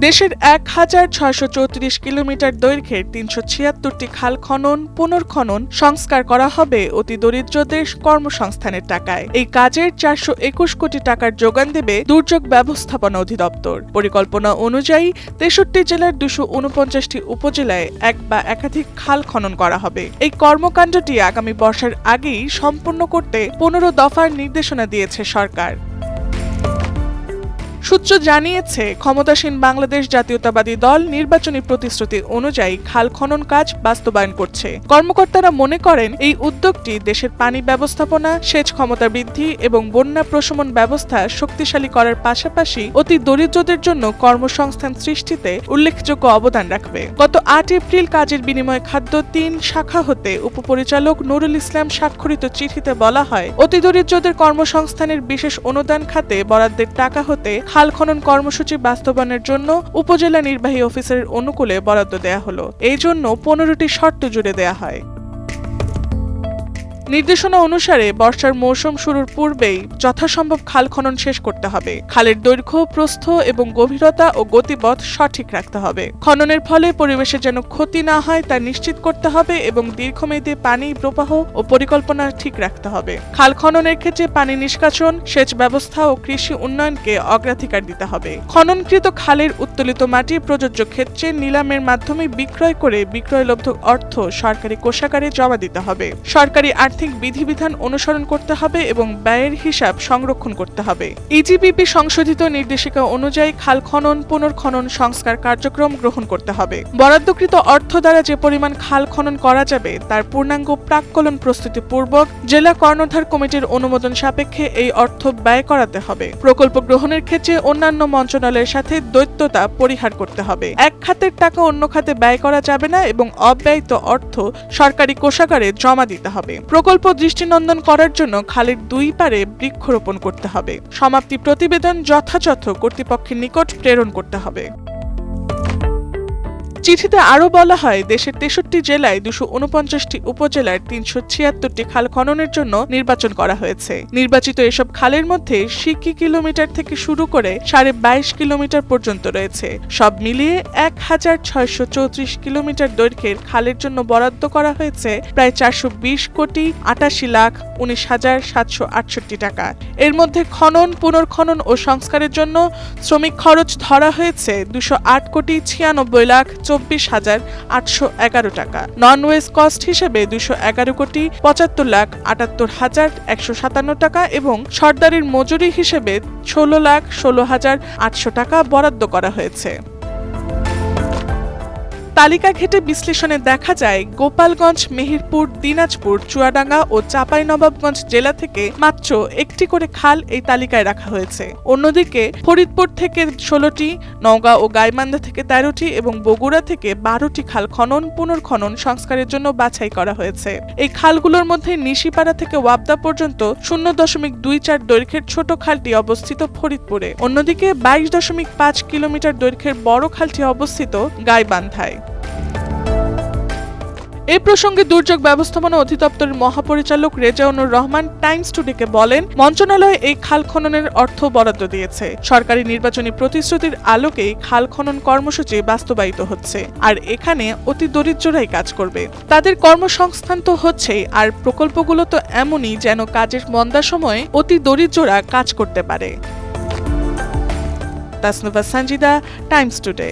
দেশের ১,৬৩৪ কিলোমিটার দৈর্ঘ্যের ৩৭৬টি খাল খনন, পুনর্খনন, সংস্কার করা হবে অতি দরিদ্রদের কর্মসংস্থানের টাকায়। এই কাজের ৪২১ কোটি টাকার যোগান দেবে দুর্যোগ ব্যবস্থাপনা অধিদপ্তর। পরিকল্পনা অনুযায়ী ৬৩ জেলার ২৪৯টি উপজেলায় এক বা একাধিক খাল খনন করা হবে। এই কর্মকাণ্ডটি আগামী বর্ষার আগেই সম্পূর্ণ করতে ১৫ দফার নির্দেশনা দিয়েছে সরকার। সূত্র জানিয়েছে, ক্ষমতাসীন বাংলাদেশ জাতীয়তাবাদী দল নির্বাচনী প্রতিশ্রুতি অনুযায়ী খাল খনন কাজ বাস্তবায়ন করছে। কর্মকর্তারা মনে করেন, এই উদ্যোগটি দেশের পানি ব্যবস্থাপনা, সেচ ক্ষমতা বৃদ্ধি এবং বন্যা প্রশমন ব্যবস্থা শক্তিশালী করার পাশাপাশি অতি দরিদ্রদের জন্য কর্মসংস্থান সৃষ্টিতে উল্লেখযোগ্য অবদান রাখবে। গত ৮ এপ্রিল কাজের বিনিময়ে খাদ্য ৩ শাখা হতে উপপরিচালক নুরুল ইসলাম স্বাক্ষরিত চিঠিতে বলা হয়, অতি দরিদ্রদের কর্মসংস্থানের বিশেষ অনুদান খাতে বরাদ্দের টাকা হতে খাল খনন কর্মসূচি বাস্তবায়নের জন্য উপজেলা নির্বাহী অফিসারের অনুকূলে বরাদ্দ দেয়া হলো। এই জন্য ১৫টি শর্ত জুড়ে দেয়া হয়। নির্দেশনা অনুসারে বর্ষার মৌসুম শুরুর পূর্বেই যথাসম্ভব খাল খনন শেষ করতে হবে। খালের দৈর্ঘ্য, প্রস্থ এবং গভীরতা ও গতিপথ সঠিক রাখতে হবে। খননের ফলে পরিবেশে যেন ক্ষতি না হয় তা নিশ্চিত করতে হবে এবং দীর্ঘমেয়াদী পানি প্রবাহ ও পরিকল্পনা ঠিক রাখতে হবে। খাল খননের ক্ষেত্রে পানি নিষ্কাশন, সেচ ব্যবস্থা ও কৃষি উন্নয়নকে অগ্রাধিকার দিতে হবে। খননকৃত খালের উত্তোলিত মাটি প্রযোজ্য ক্ষেত্রে নিলামের মাধ্যমে বিক্রয় করে বিক্রয়লব্ধ অর্থ সরকারি কোষাগারে জমা দিতে হবে। সরকারি আর্থিক বিধিবিধান অনুসরণ করতে হবে এবং ব্যয়ের হিসাব সংরক্ষণ করতে হবে। ইজিপিপি সংশোধিত নির্দেশিকা অনুযায়ী খাল খনন, পুনর্খনন, সংস্কার কার্যক্রম গ্রহণ করতে হবে। বরাদ্দকৃত অর্থ দ্বারা যে পরিমাণ খাল খনন করা যাবে তার পূর্ণাঙ্গ প্রাক্কলন প্রস্তুতিপূর্বক জেলা কর্ণধার কমিটির অনুমোদন সাপেক্ষে এই অর্থ ব্যয় করাতে হবে। প্রকল্প গ্রহণের ক্ষেত্রে অন্যান্য মন্ত্রণালয়ের সাথে দ্বৈততা পরিহার করতে হবে। এক খাতের টাকা অন্য খাতে ব্যয় করা যাবে না এবং অব্যয়িত অর্থ সরকারি কোষাগারে জমা দিতে হবে। প্রকল্প দৃষ্টিনন্দন করার জন্য খালের দুই পারে বৃক্ষরোপণ করতে হবে। সমাপ্তি প্রতিবেদন যথাযথ কর্তৃপক্ষের নিকট প্রেরণ করতে হবে। চিঠিতে আরও বলা হয়, দেশের ৬৩ জেলায় ২৪৯টি উপজেলার ৩৭৬টি খাল খননের জন্য নির্বাচন করা হয়েছে। নির্বাচিত এসব খালের মধ্যে সিকি কিলোমিটার থেকে শুরু করে ২২.৫ কিলোমিটার পর্যন্ত রয়েছে। সব মিলিয়ে ১,৬৩৪ কিলোমিটার দৈর্ঘ্যের খালের জন্য বরাদ্দ করা হয়েছে প্রায় ৪২০ কোটি ৮৮ লাখ ১৯,৭৬৮ টাকা। এর মধ্যে খনন, পুনর্খনন ও সংস্কারের জন্য শ্রমিক খরচ ধরা হয়েছে ২০৮ কোটি ৯৬ লাখ ২৪,৮১১ টাকা। নন ওয়েজ কস্ট হিসেবে ২১১ কোটি ৭৫ লাখ ৭৮,১৫৭ টাকা এবং সরদারির মজুরি হিসেবে ১৬,১৬,৮০০ টাকা বরাদ্দ করা হয়েছে। তালিকা ঘেঁটে বিশ্লেষণে দেখা যায়, গোপালগঞ্জ, মেহেরপুর, দিনাজপুর, চুয়াডাঙ্গা ও চাঁপাইনবাবগঞ্জ জেলা থেকে মাত্র একটি করে খাল এই তালিকায় রাখা হয়েছে। অন্যদিকে ফরিদপুর থেকে ১৬টি, নওগাঁ ও গাইবান্ধা থেকে ১৩টি এবং বগুড়া থেকে ১২টি খাল খনন, পুনর্খনন, সংস্কারের জন্য বাছাই করা হয়েছে। এই খালগুলোর মধ্যে নিশিপাড়া থেকে ওয়াবদা পর্যন্ত ০.২৪ দৈর্ঘ্যের ছোট খালটি অবস্থিত ফরিদপুরে। অন্যদিকে ২২.৫ কিলোমিটার দৈর্ঘ্যের বড় খালটি অবস্থিত গাইবান্ধায়। এই প্রসঙ্গে দুর্যোগ ব্যবস্থাপনা অধিদপ্তরের মহাপরিচালক রেজাউনুর রহমান টাইমস টুডেকে বলেন, মন্ত্রণালয় এই খাল খননের অর্থ বরাদ্দ দিয়েছে। সরকারি নির্বাচনী প্রতিশ্রুতির আলোকেই খাল খনন কর্মসূচি বাস্তবায়িত হচ্ছে। আর এখানে অতি দরিদ্ররাই কাজ করবে। তাদের কর্মসংস্থান তো হচ্ছেই, আর প্রকল্পগুলো তো এমনই যেন কাজের মন্দা সময়ে অতি দরিদ্ররা কাজ করতে পারে। Tasnuva Sanjida, Times today.